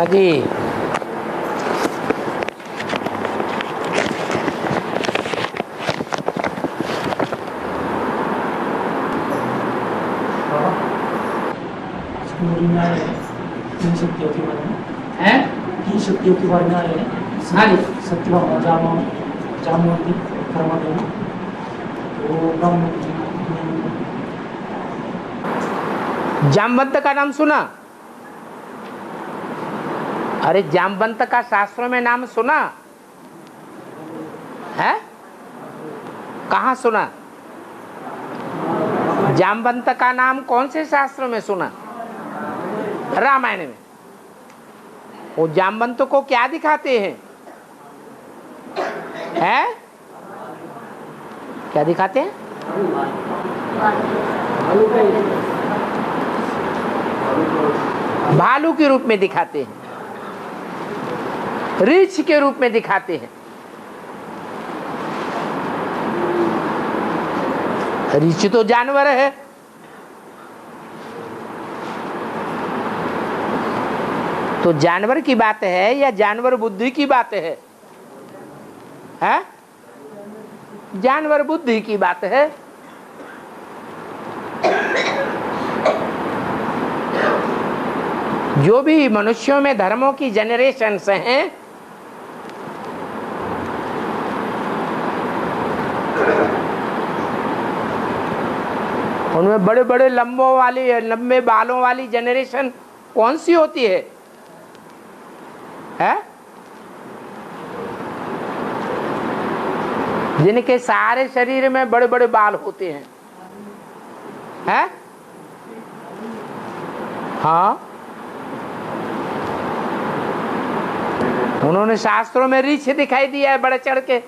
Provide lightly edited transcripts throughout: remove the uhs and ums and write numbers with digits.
हाँ जी। तीन शक्तियों के बारे में हैं? तीन शक्तियों के बारे में आए हैं। हाँ जी। सत्यभामा, जामवंती, कर्मदेव, वो ब्रह्म। जामवंत का नाम सुना? अरे जामवंत का शास्त्रों में नाम सुना है? कहाँ सुना? जामवंत का नाम कौन से शास्त्र में सुना? रामायण में। वो जामवंत को क्या दिखाते हैं? हैं? क्या दिखाते हैं? भालू के रूप में दिखाते हैं, रीछ के रूप में दिखाते हैं। रीछ तो जानवर है, तो जानवर की बात है या जानवर बुद्धि की बात है? हैं? जानवर बुद्धि की बात है। जो भी मनुष्यों में धर्मों की जनरेशन्स हैं, उनमें बड़े बड़े लंबे बालों वाली जनरेशन कौन सी होती है? है? जिनके सारे शरीर में बड़े बड़े बाल होते हैं। है? हाँ, उन्होंने शास्त्रों में रीछ दिखाई दिया है बड़े चढ़ के।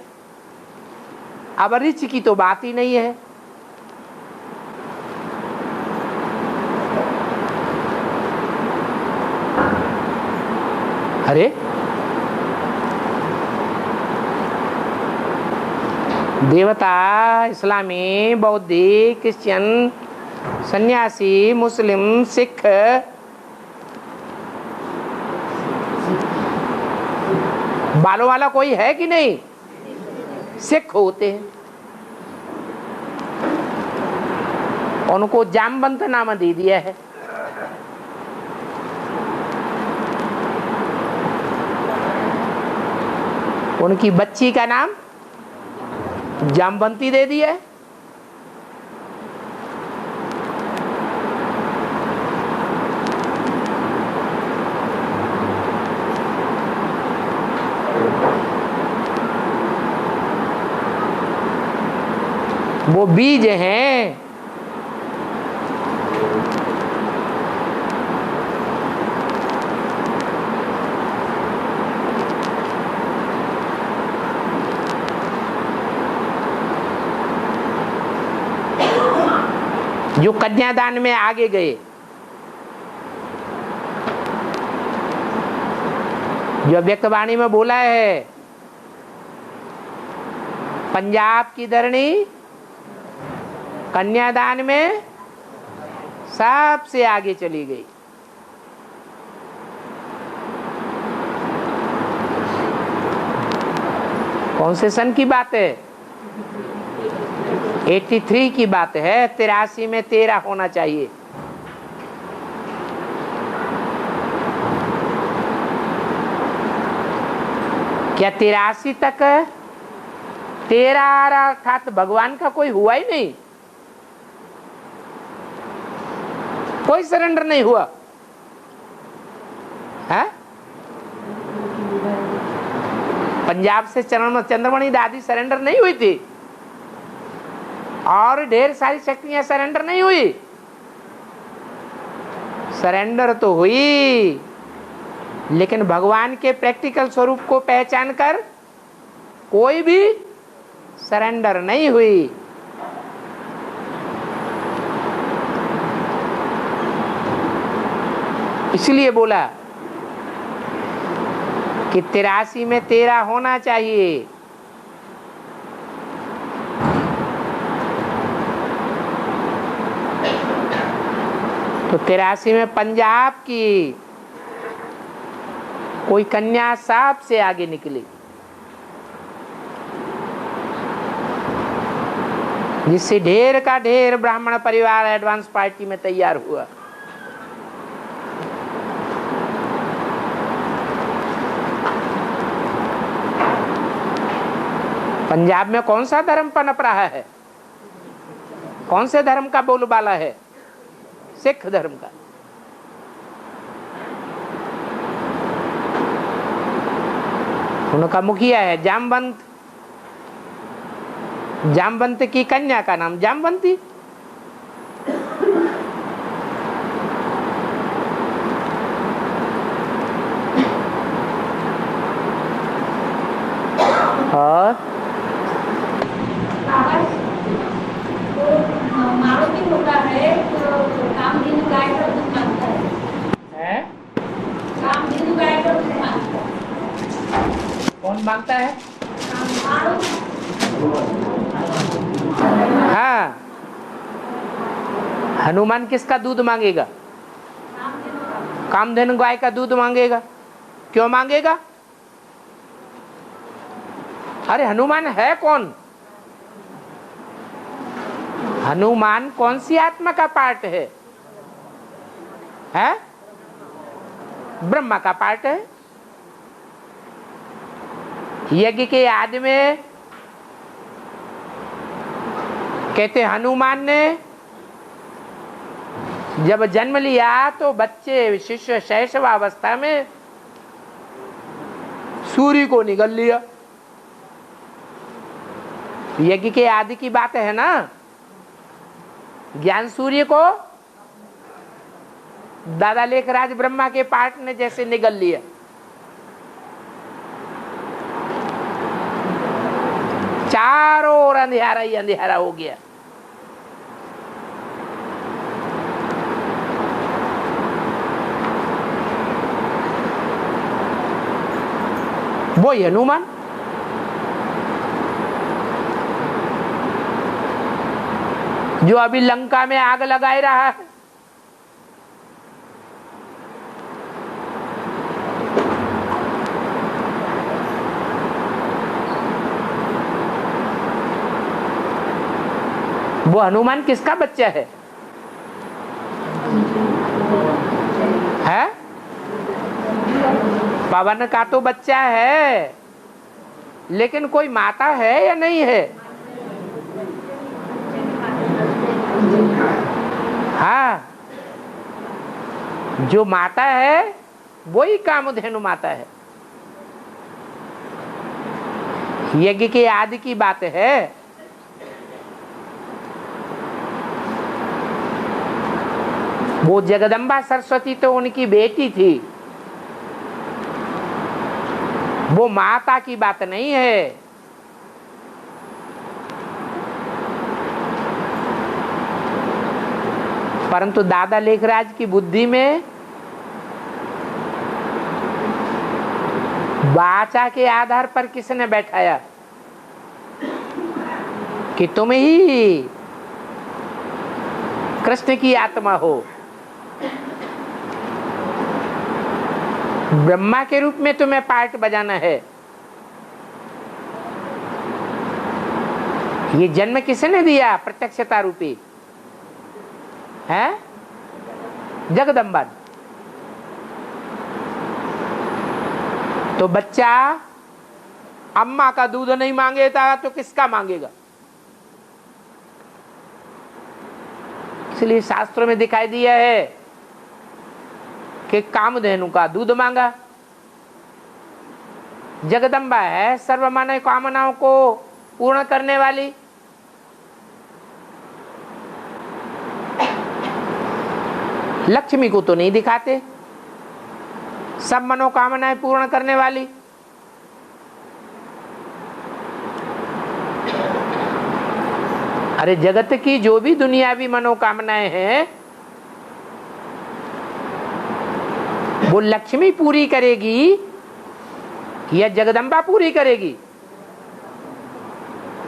अब रीछ की तो बात ही नहीं है। अरे देवता इस्लामी, बौद्धिक, क्रिश्चियन, सन्यासी, मुस्लिम, सिख, बालों वाला कोई है कि नहीं? सिख होते हैं, उनको जामवंत नाम दे दिया है। उनकी बच्ची का नाम जामवंती दे दिया है। वो बीज हैं, जो कन्यादान में आगे गए, जो व्यक्तवाणी में बोला है, पंजाब की धरणी कन्यादान में सबसे आगे चली गई। कौन से सन की बात है? 83 की बात है। 83 में 13 होना चाहिए। क्या 83 तक 13 आ रहा था तो भगवान का कोई हुआ ही नहीं? कोई सरेंडर नहीं हुआ है? पंजाब से चंद्रमणि दादी सरेंडर नहीं हुई थी, और ढेर सारी शक्तियां सरेंडर नहीं हुई। सरेंडर तो हुई, लेकिन भगवान के प्रैक्टिकल स्वरूप को पहचान कर कोई भी सरेंडर नहीं हुई। इसलिए बोला कि 83 में 13 होना चाहिए। तो 83 में पंजाब की कोई कन्या सबसे आगे निकली, जिससे ढेर का ढेर ब्राह्मण परिवार एडवांस पार्टी में तैयार हुआ। पंजाब में कौन सा धर्म पनप रहा है? कौन से धर्म का बोलबाला है? सिख धर्म का। उनका मुखिया है जामवंत। जामवंत की कन्या का नाम जामवंती। और मारुति होता है तो कामधेनु गाय का दूध मांगता है। कामधेनु गाय का दूध मांगता है। कौन मांगता है? मारुति। हाँ, हनुमान किसका दूध मांगेगा? कामधेनु गाय का दूध मांगेगा। क्यों मांगेगा? अरे हनुमान है कौन? हनुमान कौन सी आत्मा का पार्ट है? है? ब्रह्मा का पार्ट है। यज्ञ के आदि में कहते हनुमान ने जब जन्म लिया तो बच्चे शिशु शैशवावस्था में सूर्य को निगल लिया। यज्ञ के आदि की बात है ना। ज्ञान सूर्य को दादा लेखराज ब्रह्मा के पार्ट ने जैसे निगल लिया। चारों ओर अंधेरा ही अंधेरा हो गया। वो हनुमान जो अभी लंका में आग लगाए रहा है। वो हनुमान किसका बच्चा है? है? पवन का तो बच्चा है, लेकिन कोई माता है या नहीं है? हाँ, जो माता है वही कामधेनु माता है। यज्ञ के आदि की बात है। वो जगदम्बा सरस्वती तो उनकी बेटी थी, वो माता की बात नहीं है। परंतु दादा लेखराज की बुद्धि में वाचा के आधार पर किसने बैठाया कि तुम ही कृष्ण की आत्मा हो। ब्रह्मा के रूप में तुम्हें पार्ट बजाना है। ये जन्म किसने दिया? प्रत्यक्षता रूपी है जगदम्बा। तो बच्चा अम्मा का दूध नहीं मांगेगा तो किसका मांगेगा? इसलिए शास्त्रों में दिखाई दिया है कि कामधेनु का दूध मांगा। जगदम्बा है सर्वमानव कामनाओं को पूर्ण करने वाली। लक्ष्मी को तो नहीं दिखाते, सब मनोकामनाएं पूर्ण करने वाली। अरे जगत की जो भी दुनियावी मनोकामनाएं हैं वो लक्ष्मी पूरी करेगी या जगदम्बा पूरी करेगी?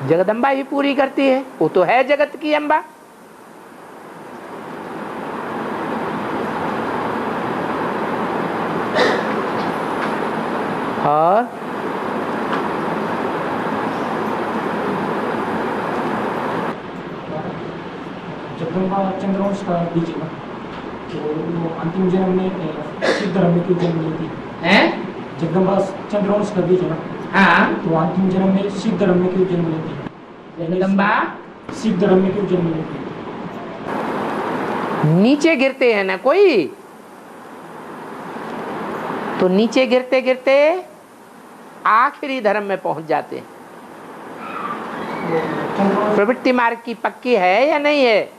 जगदम्बा ही पूरी करती है, वो तो है जगत की अम्बा। और जगदम्बा चंद्रवंश का बीज है ना, तो वो अंतिम जन्म में सिख धर्म में क्यों जन्म लेती है? हैं? जगदम्बा चंद्रवंश का बीज है ना, हाँ, तो अंतिम जन्म में सिख धर्म में क्यों जन्म लेती है? जगदम्बा सिख धर्म में क्यों जन्म लेती है? नीचे गिरते हैं ना कोई, तो नीचे गिरते गिरते आखिरी धर्म में पहुंच जाते हैं। चंद्रवंश प्रवृत्ति मार्ग की पक्की है या नहीं है?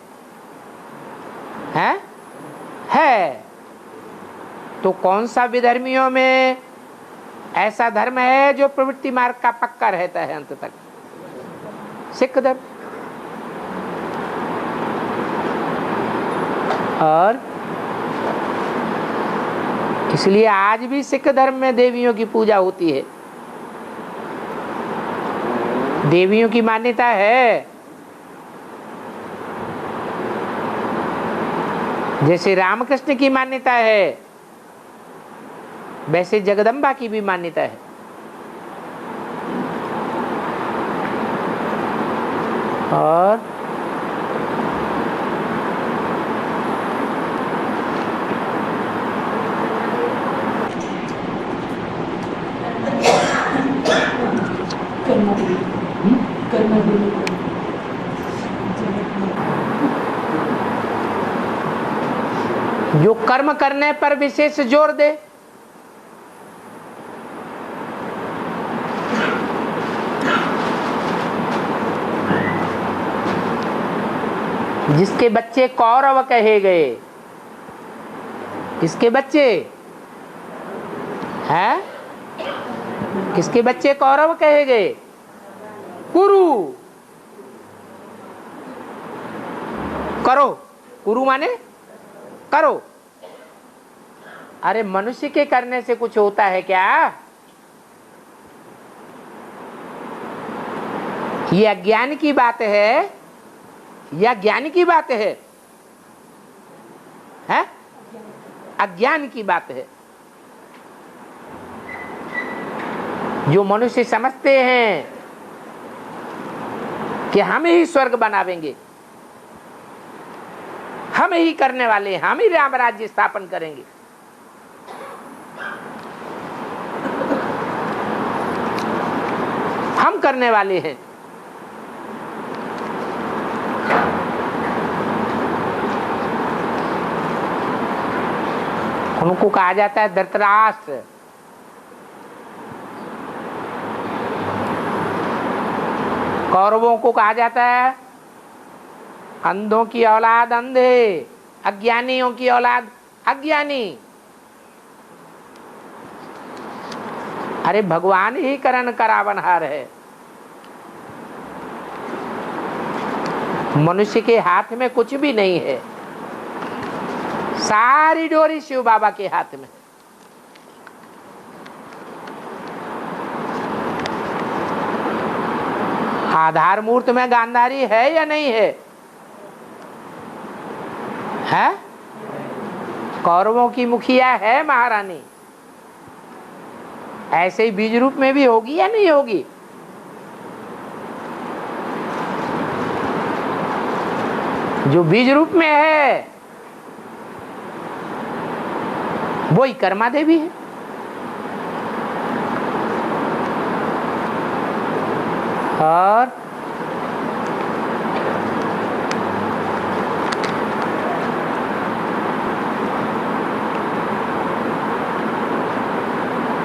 है। तो कौन सा विधर्मियों में ऐसा धर्म है जो प्रवृत्ति मार्ग का पक्का रहता है अंत तक? सिख धर्म। और इसलिए आज भी सिख धर्म में देवियों की पूजा होती है, देवियों की मान्यता है। जैसे रामकृष्ण की मान्यता है, वैसे जगदम्बा की भी मान्यता है। और जो कर्म करने पर विशेष जोर दे, जिसके बच्चे कौरव कहे गए, किसके बच्चे हैं? किसके बच्चे कौरव कहे गए? कुरु। करो, कुरु माने करो। अरे मनुष्य के करने से कुछ होता है क्या? ये अज्ञान की बात है या ज्ञान की बात है? हैं? अज्ञान की बात है। जो मनुष्य समझते हैं कि हम ही स्वर्ग बनावेंगे, हम ही करने वाले, हम ही राम राज्य स्थापन करेंगे, हम करने वाले हैं। उनको कहा जाता है धृतराष्ट्र। कौरवों को कहा जाता है अंधों की औलाद अंधे, अज्ञानियों की औलाद अज्ञानी। अरे भगवान ही करण करावनहार है। मनुष्य के हाथ में कुछ भी नहीं है, सारी डोरी शिव बाबा के हाथ में। आधार मूर्त में गांधारी है या नहीं है? है? कौरवों की मुखिया है महारानी, ऐसे ही बीज रूप में भी होगी या नहीं होगी? जो बीज रूप में है वही कर्मा देवी है। और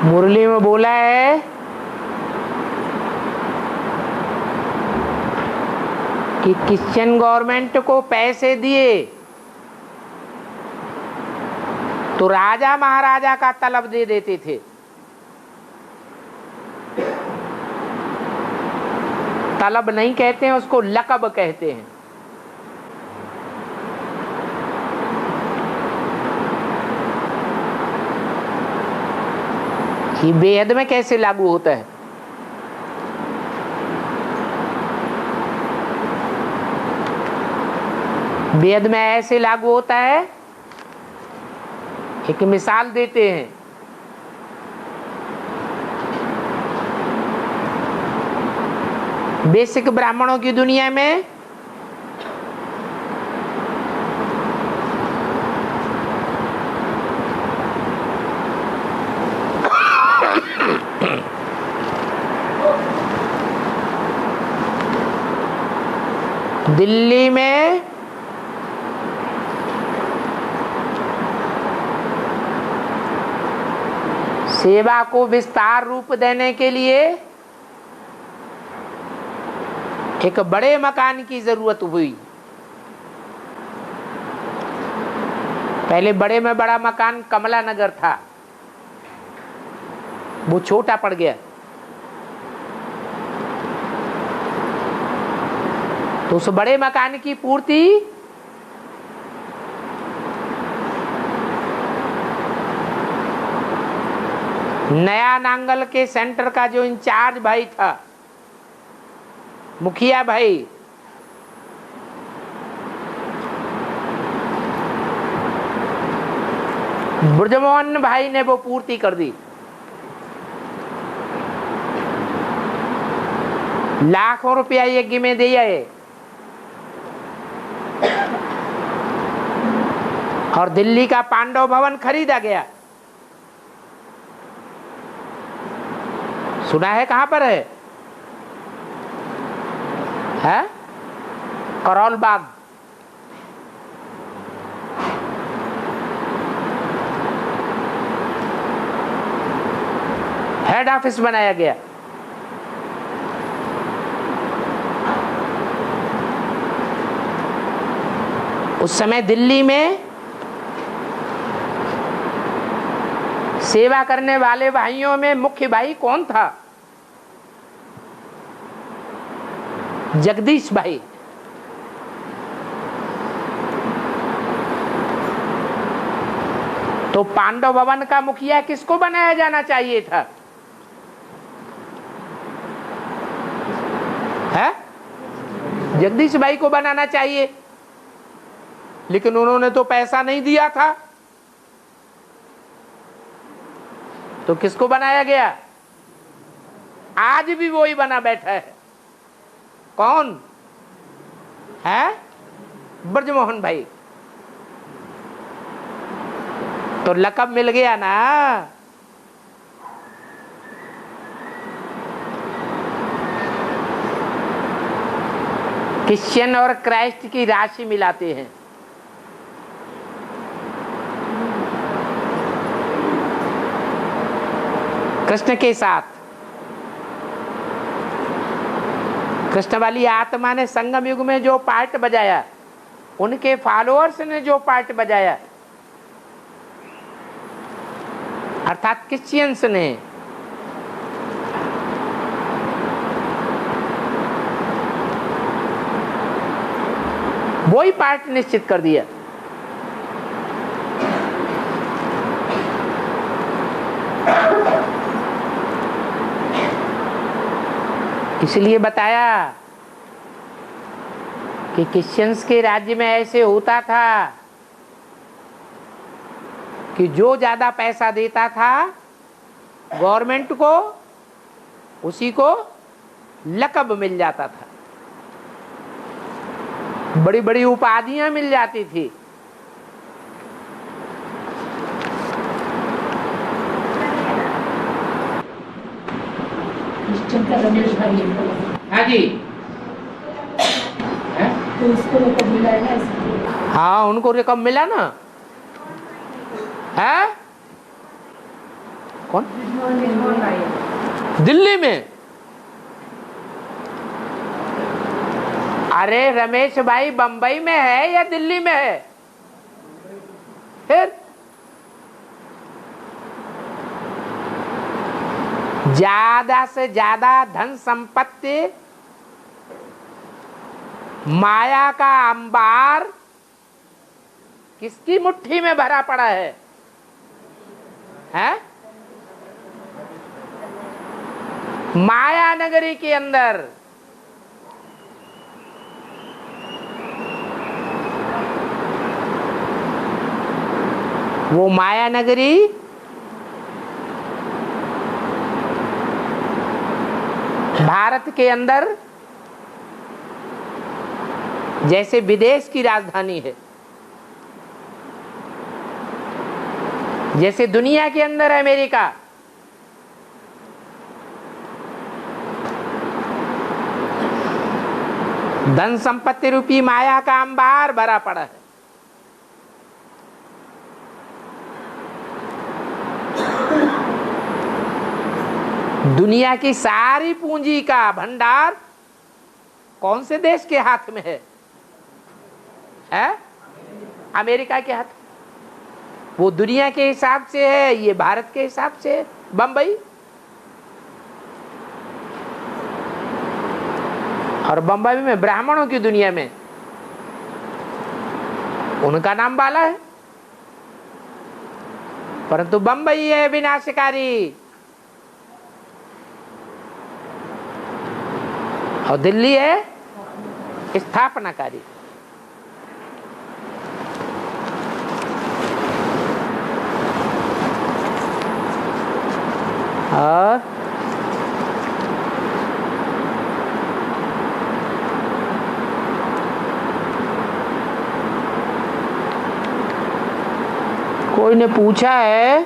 मुरली में बोला है कि क्रिश्चियन गवर्नमेंट को पैसे दिए तो राजा महाराजा का तलब दे देते थे। तलब नहीं कहते हैं उसको, लकब कहते हैं। ये वेद में कैसे लागू होता है? वेद में ऐसे लागू होता है, एक मिसाल देते हैं बेसिक ब्राह्मणों की दुनिया में दिल्ली में सेवा को विस्तार रूप देने के लिए एक बड़े मकान की जरूरत हुई। पहले बड़े में बड़ा मकान कमला नगर था, वो छोटा पड़ गया, तो उस बड़े मकान की पूर्ति नया नांगल के सेंटर का जो इंचार्ज भाई था, मुखिया भाई, ब्रजमोहन भाई ने वो पूर्ति कर दी। लाखों रुपया यज्ञ में दिया है और दिल्ली का पांडव भवन खरीदा गया। सुना है कहां पर है? करोल बाग। हेड ऑफिस बनाया गया। उस समय दिल्ली में सेवा करने वाले भाइयों में मुख्य भाई कौन था? जगदीश भाई। तो पांडव भवन का मुखिया किसको बनाया जाना चाहिए था? है? जगदीश भाई को बनाना चाहिए, लेकिन उन्होंने तो पैसा नहीं दिया था, तो किसको बनाया गया? आज भी वही बना बैठा है। कौन है? ब्रजमोहन भाई। तो लक़ब मिल गया ना। क्रिश्चियन और क्राइस्ट की राशि मिलाते हैं। कृष्ण के साथ कृष्ण वाली आत्मा ने संगम युग में जो पार्ट बजाया, उनके फॉलोअर्स ने जो पार्ट बजाया, अर्थात क्रिश्चियंस ने, वही पार्ट निश्चित कर दिया। इसलिए बताया कि क्रिश्चियंस के राज्य में ऐसे होता था कि जो ज्यादा पैसा देता था गवर्नमेंट को, उसी को लक़ब मिल जाता था, बड़ी बड़ी उपाधियां मिल जाती थी। रमेश भाई हाँ जी, तो उसको रकम मिला है ना, इसलिए। हाँ उनको रकम मिला ना। है कौन? दिल्ली में। अरे रमेश भाई बंबई में है या दिल्ली में है? फिर ज्यादा से ज्यादा धन संपत्ति, माया का अंबार किसकी मुट्ठी में भरा पड़ा है? हैं? माया नगरी के अंदर। वो माया नगरी भारत के अंदर जैसे विदेश की राजधानी है, जैसे दुनिया के अंदर अमेरिका, धन संपत्ति रूपी माया का अंबार भरा पड़ा है। दुनिया की सारी पूंजी का भंडार कौन से देश के हाथ में है? अमेरिका के हाथ। वो दुनिया के हिसाब से है, ये भारत के हिसाब से है। बंबई, और बंबई में ब्राह्मणों की दुनिया में उनका नाम बाला है, परंतु बंबई है विनाशकारी और दिल्ली है स्थापनाकारी। और कोई ने पूछा है,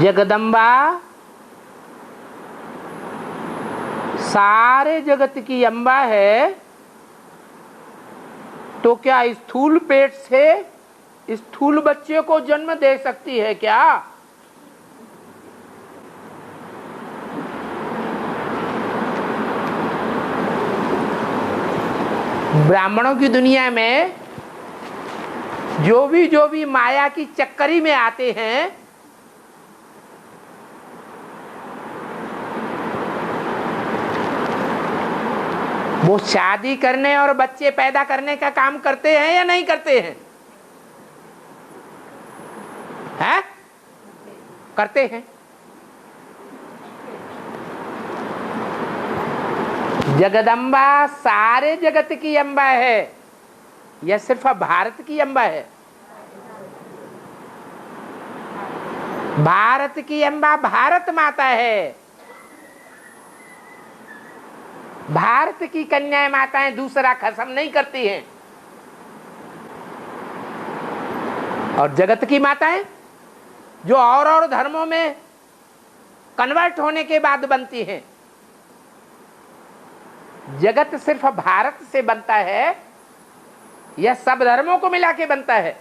जगदम्बा सारे जगत की अम्बा है, तो क्या स्थूल पेट से स्थूल बच्चे को जन्म दे सकती है क्या? ब्राह्मणों की दुनिया में जो भी माया की चक्करी में आते हैं, वो शादी करने और बच्चे पैदा करने का काम करते हैं या नहीं करते हैं? हैं? करते हैं। जगदम्बा सारे जगत की अम्बा है या सिर्फ भारत की अम्बा है? भारत की अम्बा भारत माता है। भारत की कन्याएं माताएं दूसरा खसम नहीं करती हैं। और जगत की माताएं जो और धर्मों में कन्वर्ट होने के बाद बनती हैं। जगत सिर्फ भारत से बनता है या सब धर्मों को मिला के बनता है?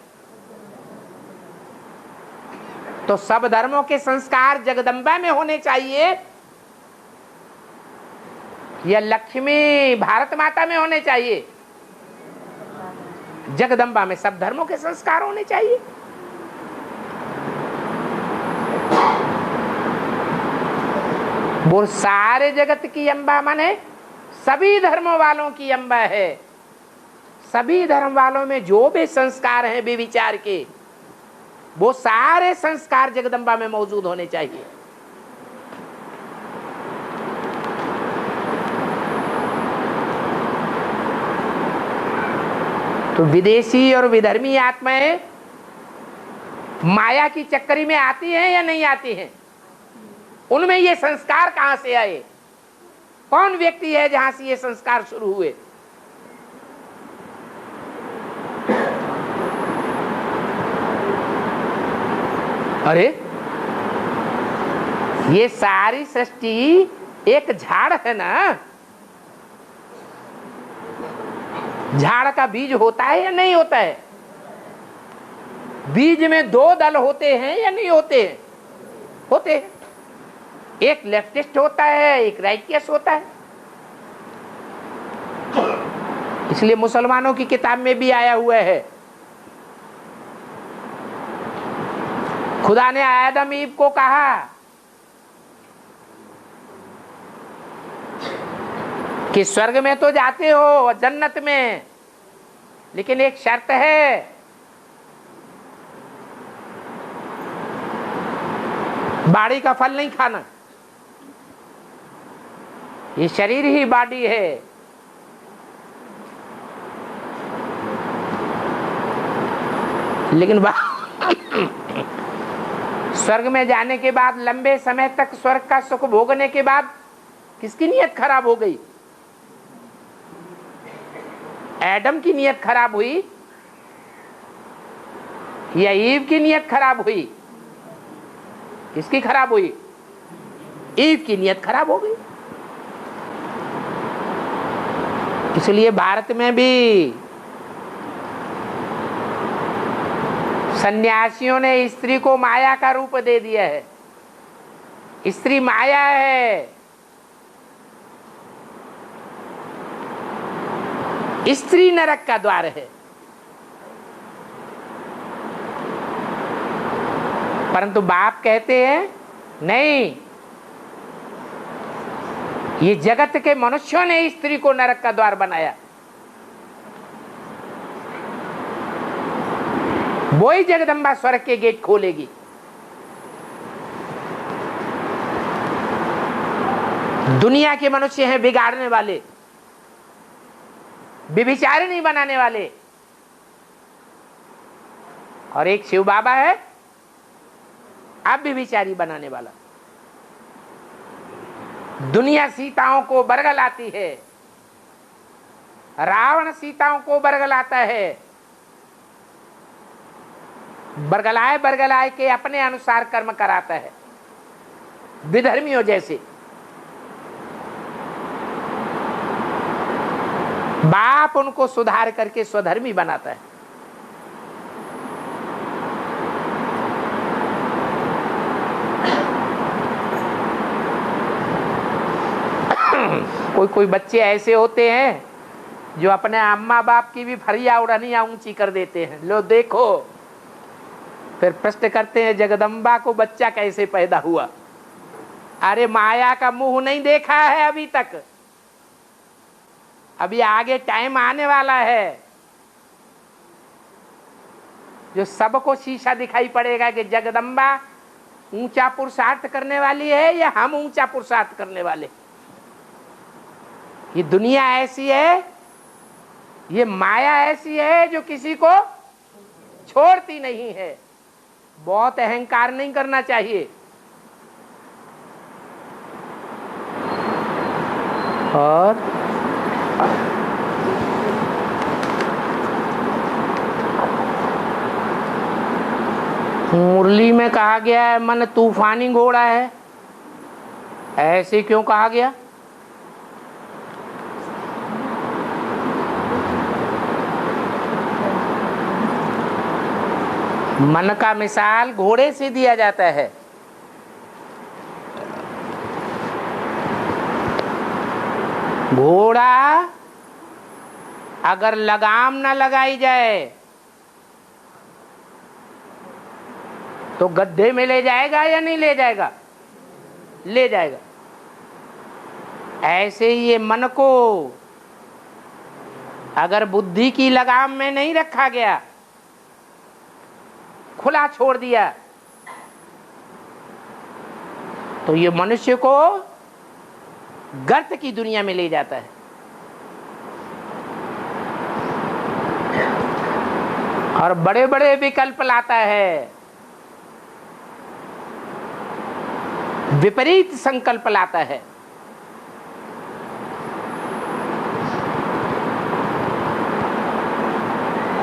तो सब धर्मों के संस्कार जगदम्बा में होने चाहिए या लक्ष्मी भारत माता में होने चाहिए? जगदम्बा में सब धर्मों के संस्कार होने चाहिए। वो सारे जगत की अम्बा माने सभी धर्मों वालों की अम्बा है। सभी धर्म वालों में जो भी संस्कार हैं विचार के, वो सारे संस्कार जगदम्बा में मौजूद होने चाहिए। तो विदेशी और विधर्मी आत्माएं माया की चक्करी में आती हैं या नहीं आती हैं? उनमें ये संस्कार कहां से आए? कौन व्यक्ति है जहां से ये संस्कार शुरू हुए? अरे ये सारी सृष्टि एक झाड़ है ना। झाड़ का बीज होता है या नहीं होता है? बीज में दो दल होते हैं या नहीं होते हैं? होते हैं। एक लेफ्टिस्ट होता है, एक राइटियस होता है। इसलिए मुसलमानों की किताब में भी आया हुआ है, खुदा ने आदम ईव को कहा कि स्वर्ग में तो जाते हो, जन्नत में, लेकिन एक शर्त है, बाड़ी का फल नहीं खाना। ये शरीर ही बाडी है। लेकिन स्वर्ग में जाने के बाद, लंबे समय तक स्वर्ग का सुख भोगने के बाद किसकी नीयत खराब हो गई? एडम की नीयत खराब हुई या ईव की नीयत खराब हुई? किसकी खराब हुई? ईव की नीयत खराब हो गई। इसलिए भारत में भी सन्यासियों ने स्त्री को माया का रूप दे दिया है। स्त्री माया है, स्त्री नरक का द्वार है। परंतु बाप कहते हैं नहीं, ये जगत के मनुष्यों ने स्त्री को नरक का द्वार बनाया। वो ही जगदम्बा स्वर्ग के गेट खोलेगी। दुनिया के मनुष्य हैं बिगाड़ने वाले, व्यभिचारिणी बनाने वाले, और एक शिव बाबा है अब व्यभिचारी बनाने वाला। दुनिया सीताओं को बरगलाती है, रावण सीताओं को बरगलाता है, बरगलाए के अपने अनुसार कर्म कराता है, विधर्मियों जैसे। बाप उनको सुधार करके स्वधर्मी बनाता है। कोई कोई बच्चे ऐसे होते हैं जो अपने अम्मा बाप की भी फरिया उड़निया ऊंची कर देते हैं। लो देखो, फिर प्रश्न करते हैं जगदम्बा को बच्चा कैसे पैदा हुआ? अरे माया का मुंह नहीं देखा है अभी तक, अभी आगे टाइम आने वाला है जो सबको शीशा दिखाई पड़ेगा कि जगदम्बा ऊंचा पुरुषार्थ करने वाली है या हम ऊंचा पुरुषार्थ करने वाले। ये दुनिया ऐसी है, ये माया ऐसी है जो किसी को छोड़ती नहीं है। बहुत अहंकार नहीं करना चाहिए। और मुरली में कहा गया है मन तूफानी घोड़ा है, ऐसे क्यों कहा गया? मन का मिसाल घोड़े से दिया जाता है। घोड़ा अगर लगाम न लगाई जाए तो गड्ढे में ले जाएगा या नहीं ले जाएगा? ले जाएगा। ऐसे ही ये मन को अगर बुद्धि की लगाम में नहीं रखा गया, खुला छोड़ दिया, तो ये मनुष्य को गर्त की दुनिया में ले जाता है। और बड़े बड़े विकल्प लाता है, विपरीत संकल्प लाता है।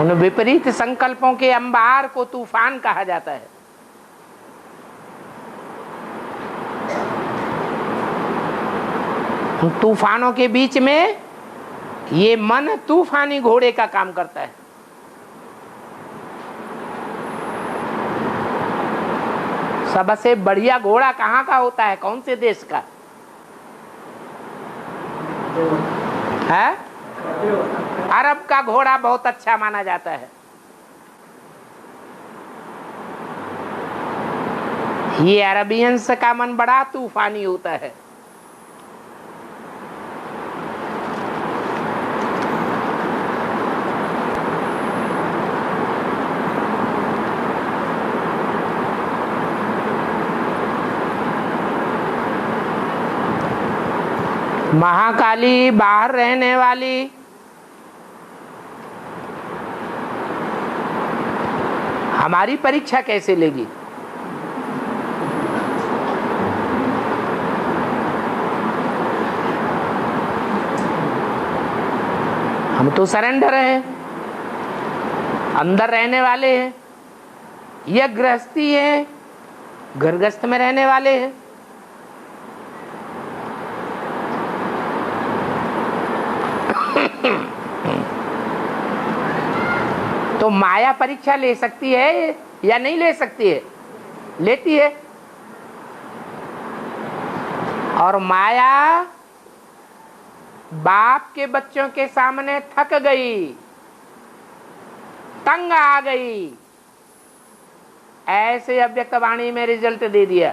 उन विपरीत संकल्पों के अंबार को तूफान कहा जाता है। उन तूफानों के बीच में ये मन तूफानी घोड़े का काम करता है। सबसे बढ़िया घोड़ा कहाँ का होता है? कौन से देश का है? अरब का घोड़ा बहुत अच्छा माना जाता है। ये अरबियंस का मन बड़ा तूफानी होता है। महाकाली बाहर रहने वाली हमारी परीक्षा कैसे लेगी? हम तो सरेंडर हैं, अंदर रहने वाले हैं। यह गृहस्थी है, घरगृहस्थ में रहने वाले हैं। तो माया परीक्षा ले सकती है या नहीं ले सकती है? लेती है। और माया बाप के बच्चों के सामने थक गई, तंग आ गई, ऐसे अव्यक्त वाणी में रिजल्ट दे दिया।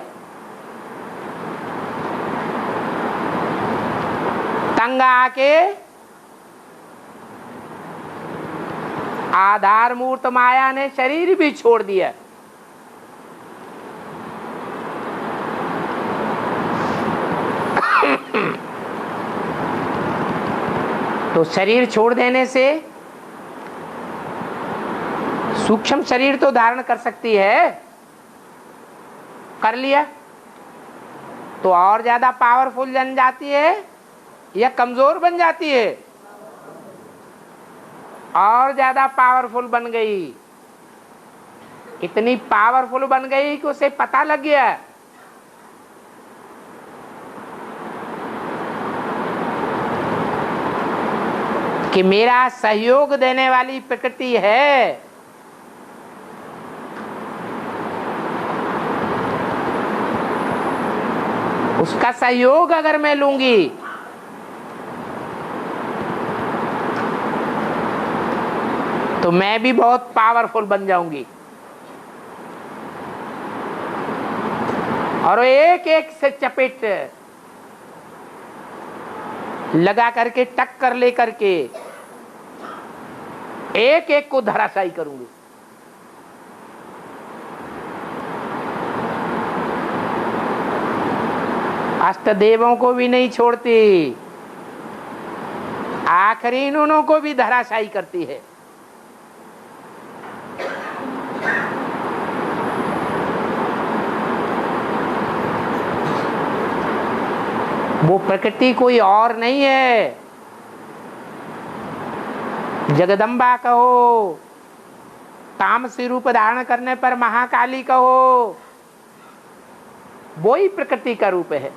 तंग आके आधार मूर्त माया ने शरीर भी छोड़ दिया। तो शरीर छोड़ देने से सूक्ष्म शरीर तो धारण कर सकती है, कर लिया तो और ज्यादा पावरफुल बन जाती है या कमजोर बन जाती है? और ज्यादा पावरफुल बन गई। इतनी पावरफुल बन गई कि उसे पता लग गया कि मेरा सहयोग देने वाली प्रकृति है। उसका सहयोग अगर मैं लूंगी तो मैं भी बहुत पावरफुल बन जाऊंगी। और एक एक से चपेट लगा करके, टक्कर ले करके एक एक को धराशायी करूंगी। अष्टदेवों को भी नहीं छोड़ती, आखिरी इन्हों को भी धराशायी करती है। वो प्रकृति कोई और नहीं है। जगदम्बा कहो, तामसी रूप धारण करने पर महाकाली कहो, वो ही प्रकृति का रूप है।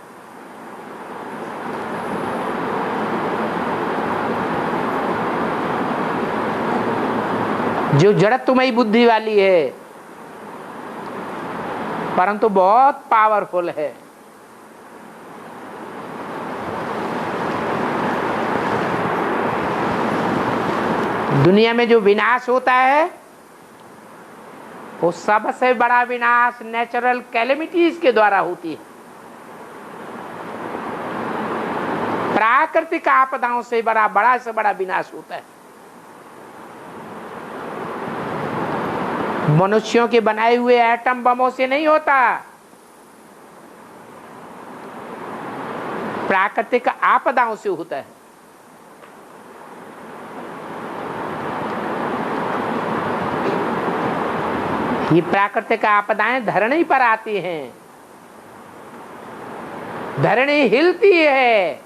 जो जड़त्वमयी बुद्धि वाली है परंतु बहुत पावरफुल है। दुनिया में जो विनाश होता है वो सबसे बड़ा विनाश नेचुरल कैलेमिटीज के द्वारा होती है। प्राकृतिक आपदाओं से बड़ा से बड़ा विनाश होता है। मनुष्यों के बनाए हुए एटम बमों से नहीं होता, प्राकृतिक आपदाओं से होता है। ये प्राकृतिक आपदाएं धरणी पर आती हैं, धरणी हिलती है।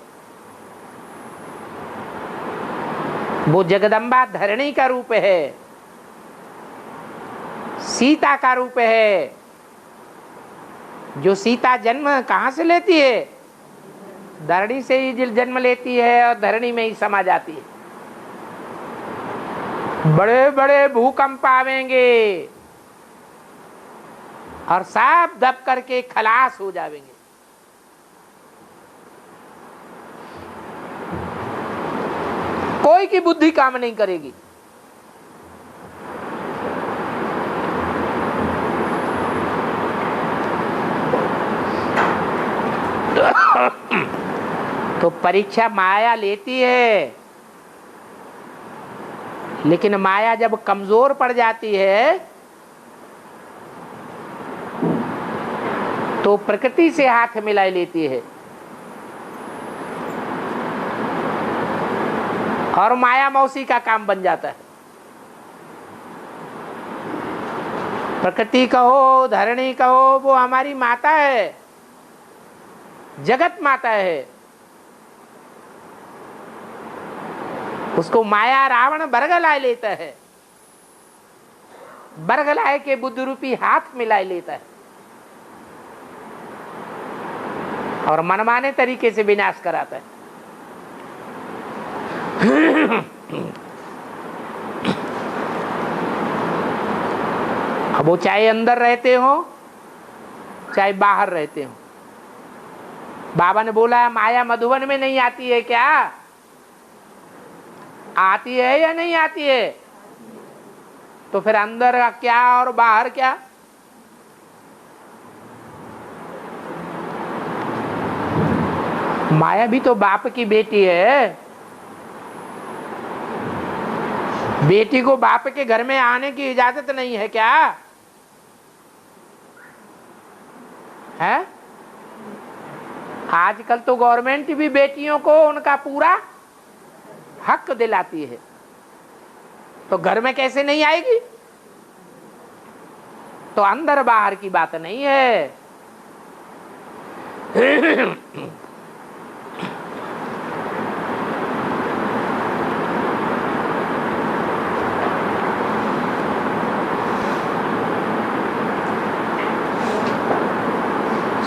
वो जगदम्बा धरणी का रूप है, सीता का रूप है। जो सीता जन्म कहां से लेती है? धरणी से ही जन्म लेती है और धरणी में ही समा जाती है। बड़े बड़े भूकंप आवेंगे और सब दब करके खलास हो जाएंगे। कोई की बुद्धि काम नहीं करेगी। तो परीक्षा माया लेती है, लेकिन माया जब कमजोर पड़ जाती है तो प्रकृति से हाथ मिला लेती है और माया मौसी का काम बन जाता है। प्रकृति कहो, धरणी कहो, वो हमारी माता है, जगत माता है। उसको माया रावण बरगलाए लेता है, बरगलाए के बुद्ध रूपी हाथ मिलाए लेता है और मनमाने तरीके से विनाश कराता है। अब वो चाहे अंदर रहते हो चाहे बाहर रहते हो। बाबा ने बोला माया मधुबन में नहीं आती है क्या? आती है या नहीं आती है? तो फिर अंदर का क्या और बाहर क्या? माया भी तो बाप की बेटी है। बेटी को बाप के घर में आने की इजाजत नहीं है क्या? है? आजकल तो गवर्नमेंट भी बेटियों को उनका पूरा हक दिलाती है, तो घर में कैसे नहीं आएगी? तो अंदर बाहर की बात नहीं है।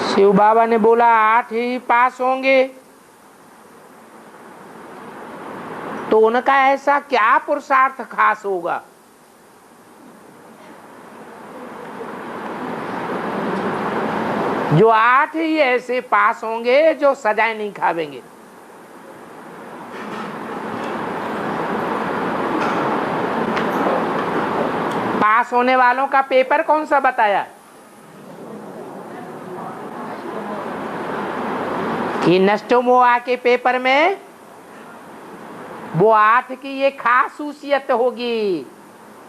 शिव बाबा ने बोला 8 ही पास होंगे, तो उनका ऐसा क्या पुरुषार्थ खास होगा? जो 8 ही ऐसे पास होंगे जो सजाएं नहीं खावेंगे। पास होने वालों का पेपर कौन सा बताया? कि नष्टोमोहा के पेपर में वो 8 की ये खासियत होगी,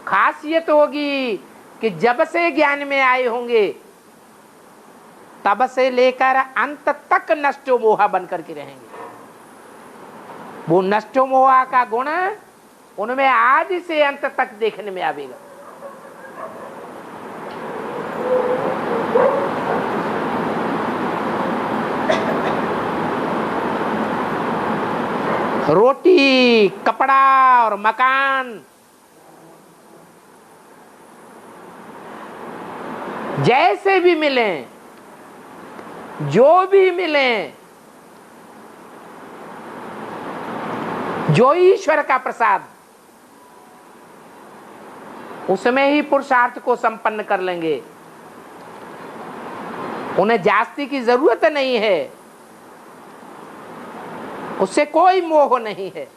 खासियत होगी कि जब से ज्ञान में आए होंगे तब से लेकर अंत तक नष्टोमोहा बनकर के रहेंगे। वो नष्टोमोहा का गुण उनमें आज से अंत तक देखने में आवेगा। रोटी, कपड़ा और मकान जैसे भी मिले, जो भी मिले, जो ईश्वर का प्रसाद, उसमें ही पुरुषार्थ को संपन्न कर लेंगे। उन्हें जास्ती की जरूरत नहीं है, उससे कोई मोह नहीं है।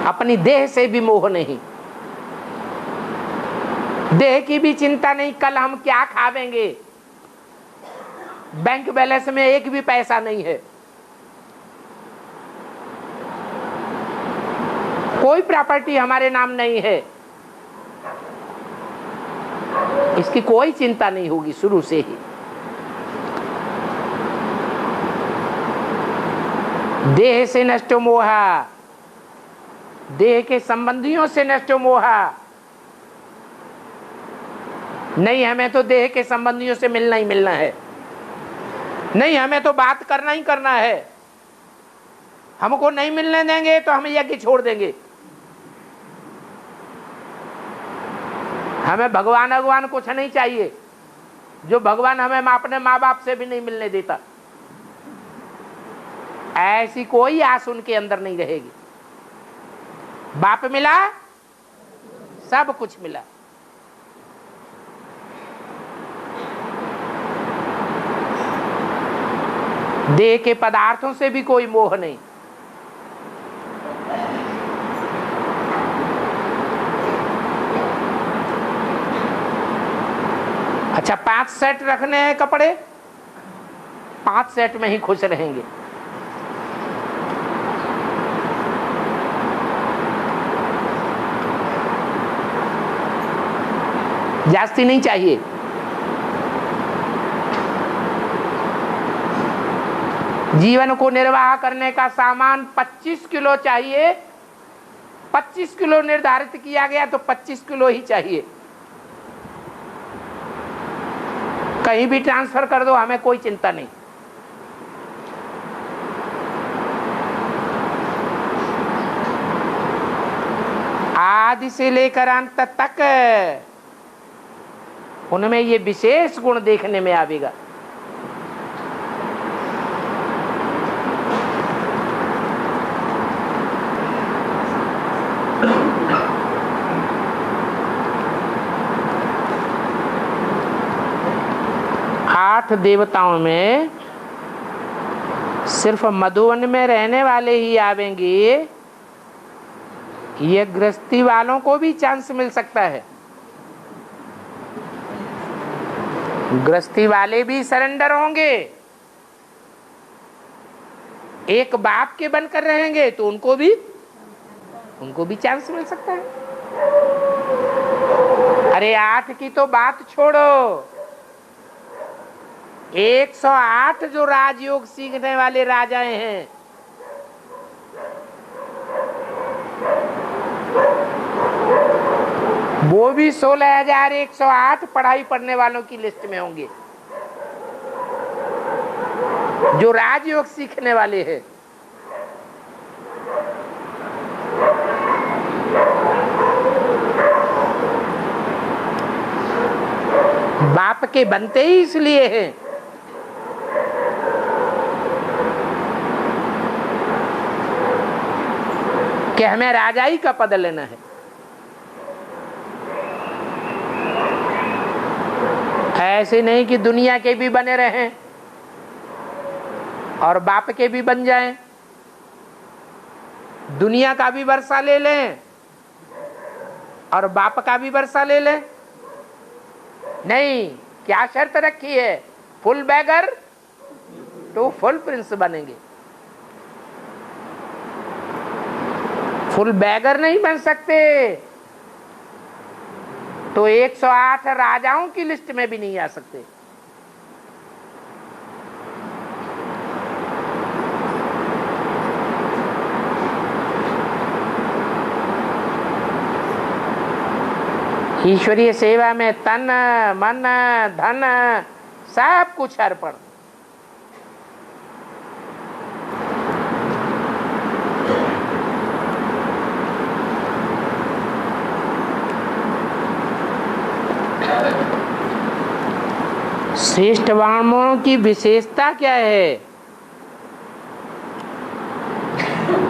अपनी देह से भी मोह नहीं, देह की भी चिंता नहीं, कल हम क्या खावेंगे। बैंक बैलेंस में एक भी पैसा नहीं है, कोई प्रॉपर्टी हमारे नाम नहीं है, इसकी कोई चिंता नहीं होगी शुरू से ही। देह से नष्ट मोहा, देह के संबंधियों से नष्ट मोहा। नहीं, हमें तो देह के संबंधियों से मिलना ही मिलना है, नहीं हमें तो बात करना ही करना है। हमको नहीं मिलने देंगे तो हम यज्ञ छोड़ देंगे। हमें भगवान कुछ नहीं चाहिए, जो भगवान हमें अपने माँ बाप से भी नहीं मिलने देता, ऐसी कोई आस उनके अंदर नहीं रहेगी। बाप मिला, सब कुछ मिला। देह के पदार्थों से भी कोई मोह नहीं। अच्छा, 5 सेट रखने हैं कपड़े, 5 सेट में ही खुश रहेंगे। जास्ती नहीं चाहिए। जीवन को निर्वाह करने का सामान 25 किलो चाहिए, 25 किलो निर्धारित किया गया तो 25 किलो ही चाहिए। कहीं भी ट्रांसफर कर दो, हमें कोई चिंता नहीं। आदि से लेकर अंत तक उनमें ये विशेष गुण देखने में आवेगा। आठ देवताओं में सिर्फ मधुवन में रहने वाले ही आवेंगे, ये गृहस्थी वालों को भी चांस मिल सकता है। गृहस्थी वाले भी सरेंडर होंगे, एक बाप के बनकर रहेंगे तो उनको भी चांस मिल सकता है। अरे 8 की तो बात छोड़ो, 108 जो राजयोग सीखने वाले राजाएं हैं, वो भी 16,108 पढ़ाई पढ़ने वालों की लिस्ट में होंगे जो राजयोग सीखने वाले हैं। बाप के बनते ही इसलिए हैं कि हमें राजाई का पद लेना है। ऐसे नहीं कि दुनिया के भी बने रहें और बाप के भी बन जाएं, दुनिया का भी वर्षा ले लें और बाप का भी वर्षा ले लें। नहीं, क्या शर्त रखी है? फुल बैगर तो फुल प्रिंस बनेंगे। फुल बैगर नहीं बन सकते तो 108 राजाओं की लिस्ट में भी नहीं आ सकते। ईश्वरीय सेवा में तन मन धन सब कुछ अर्पण। श्रेष्ठ ब्राह्मणों की विशेषता क्या है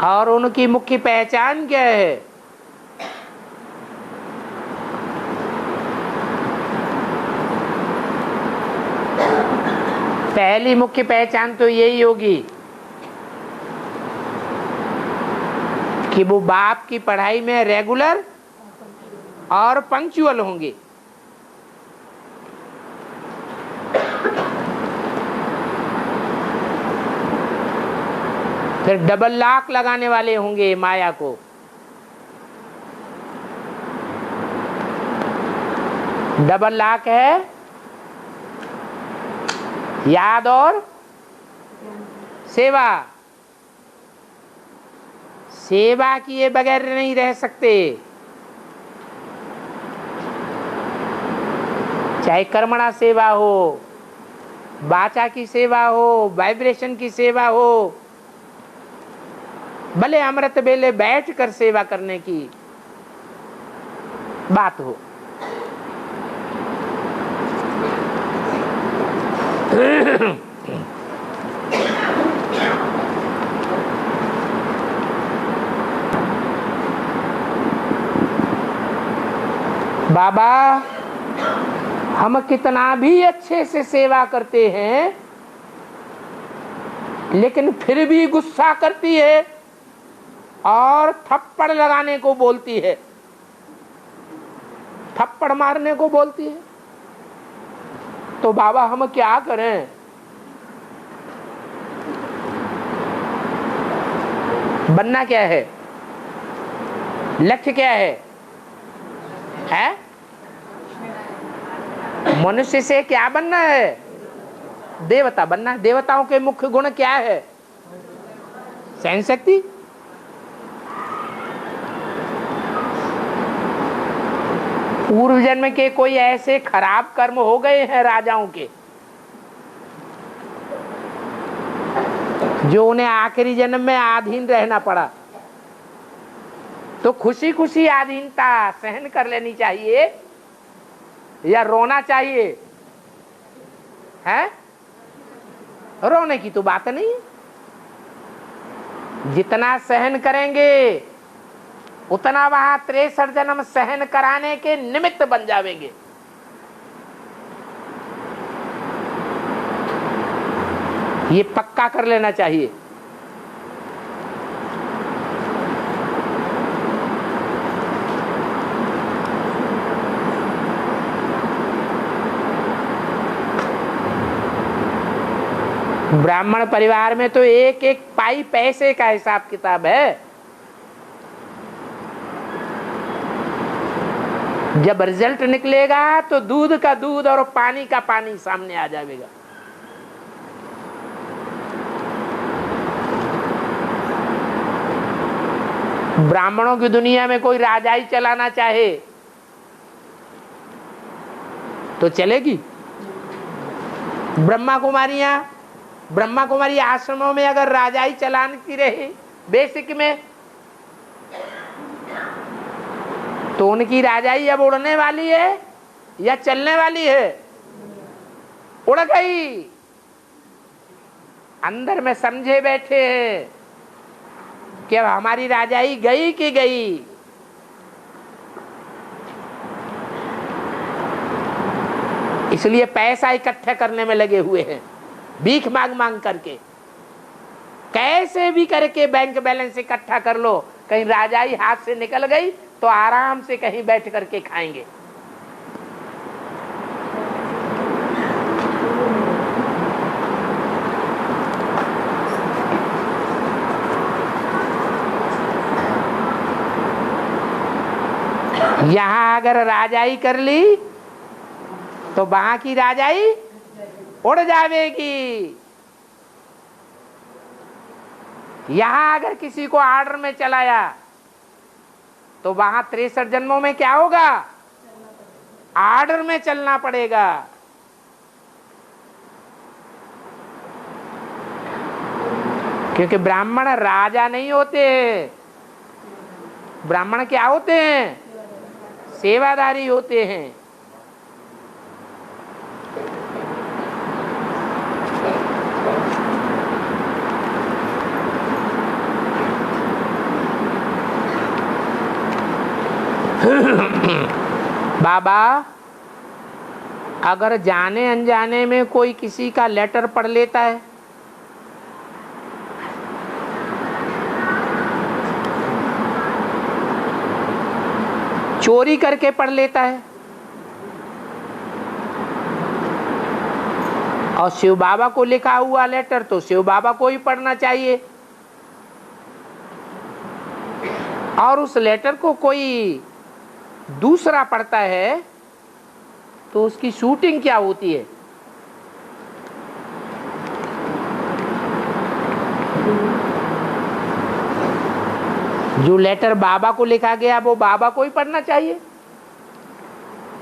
और उनकी मुख्य पहचान क्या है? पहली मुख्य पहचान तो यही होगी कि वो बाप की पढ़ाई में रेगुलर और पंक्चुअल होंगे। फिर डबल लॉक लगाने वाले होंगे माया को। डबल लॉक है याद और सेवा। सेवा किए बगैर नहीं रह सकते, चाहे कर्मणा सेवा हो, वाचा की सेवा हो, वाइब्रेशन की सेवा हो, भले अमृत बेले बैठकर सेवा करने की बात हो। बाबा हम कितना भी अच्छे से सेवा करते हैं लेकिन फिर भी गुस्सा करती है और थप्पड़ लगाने को बोलती है, थप्पड़ मारने को बोलती है। तो बाबा हम क्या करें? बनना क्या है? लक्ष्य क्या है? मनुष्य से क्या बनना है? देवता बनना है। देवताओं के मुख्य गुण क्या है? सहन शक्ति। पूर्व जन्म के कोई ऐसे खराब कर्म हो गए हैं राजाओं के जो उन्हें आखिरी जन्म में अधीन रहना पड़ा। तो खुशी खुशी अधीनता सहन कर लेनी चाहिए या रोना चाहिए? है रोने की तो बात नहीं है। जितना सहन करेंगे उतना वहां 63 जन्म सहन कराने के निमित्त बन जावेंगे। ये पक्का कर लेना चाहिए। ब्राह्मण परिवार में तो एक एक पाई पैसे का हिसाब किताब है। जब रिजल्ट निकलेगा तो दूध का दूध और पानी का पानी सामने आ जाएगा। ब्राह्मणों की दुनिया में कोई राजाई चलाना चाहे तो चलेगी। ब्रह्मा कुमारी आश्रमों में अगर राजाई चलाती रहे बेसिक में, तो उनकी राजाई अब उड़ने वाली है या चलने वाली है? उड़ गई। अंदर में समझे बैठे हैं कि अब हमारी राजाई गई कि गई। इसलिए पैसा इकट्ठा करने में लगे हुए हैं, भीख मांग मांग करके। कैसे भी करके बैंक बैलेंस इकट्ठा कर लो, कहीं राजाई हाथ से निकल गई तो आराम से कहीं बैठ करके खाएंगे। यहां अगर राजाई कर ली तो वहां की राजाई उड़ जाएगी। यहां अगर किसी को आर्डर में चलाया तो वहां 63 जन्मों में क्या होगा? आर्डर में चलना पड़ेगा। क्योंकि ब्राह्मण राजा नहीं होते। ब्राह्मण क्या होते हैं? सेवादारी होते हैं। बाबा, अगर जाने अनजाने में कोई किसी का लेटर पढ़ लेता है, चोरी करके पढ़ लेता है, और शिव बाबा को लिखा हुआ लेटर तो शिव बाबा को ही पढ़ना चाहिए, और उस लेटर को कोई दूसरा पढ़ता है तो उसकी शूटिंग क्या होती है? जो लेटर बाबा को लिखा गया वो बाबा को ही पढ़ना चाहिए।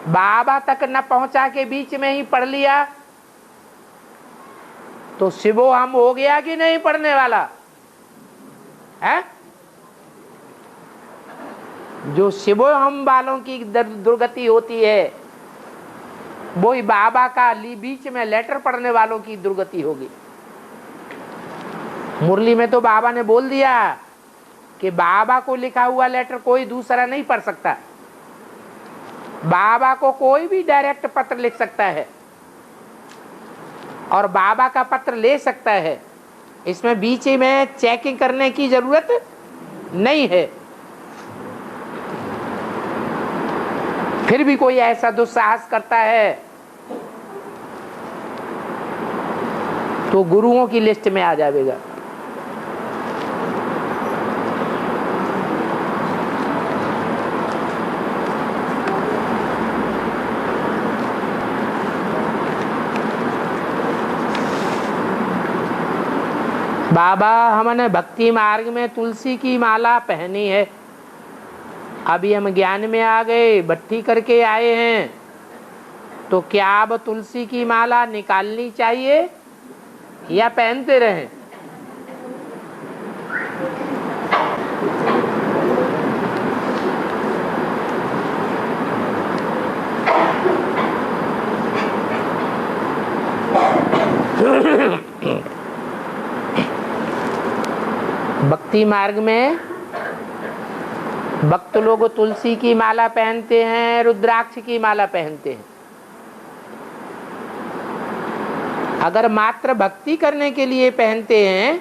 बाबा तक न पहुंचा के बीच में ही पढ़ लिया तो शिवो हम हो गया कि नहीं पढ़ने वाला है? जो शिवो हम वालों की दुर्गति होती है वो ही बाबा का बीच में लेटर पढ़ने वालों की दुर्गति होगी। मुरली में तो बाबा ने बोल दिया कि बाबा को लिखा हुआ लेटर कोई दूसरा नहीं पढ़ सकता। बाबा को कोई भी डायरेक्ट पत्र लिख सकता है और बाबा का पत्र ले सकता है। इसमें बीच में चेकिंग करने की जरूरत नहीं है। फिर भी कोई ऐसा दुस्साहस करता है तो गुरुओं की लिस्ट में आ जाएगा। बाबा, हमने भक्ति मार्ग में तुलसी की माला पहनी है, अभी हम ज्ञान में आ गए, भट्टी करके आए हैं, तो क्या अब तुलसी की माला निकालनी चाहिए या पहनते रहें? भक्ति मार्ग में भक्त लोग तुलसी की माला पहनते हैं, रुद्राक्ष की माला पहनते हैं। अगर मात्र भक्ति करने के लिए पहनते हैं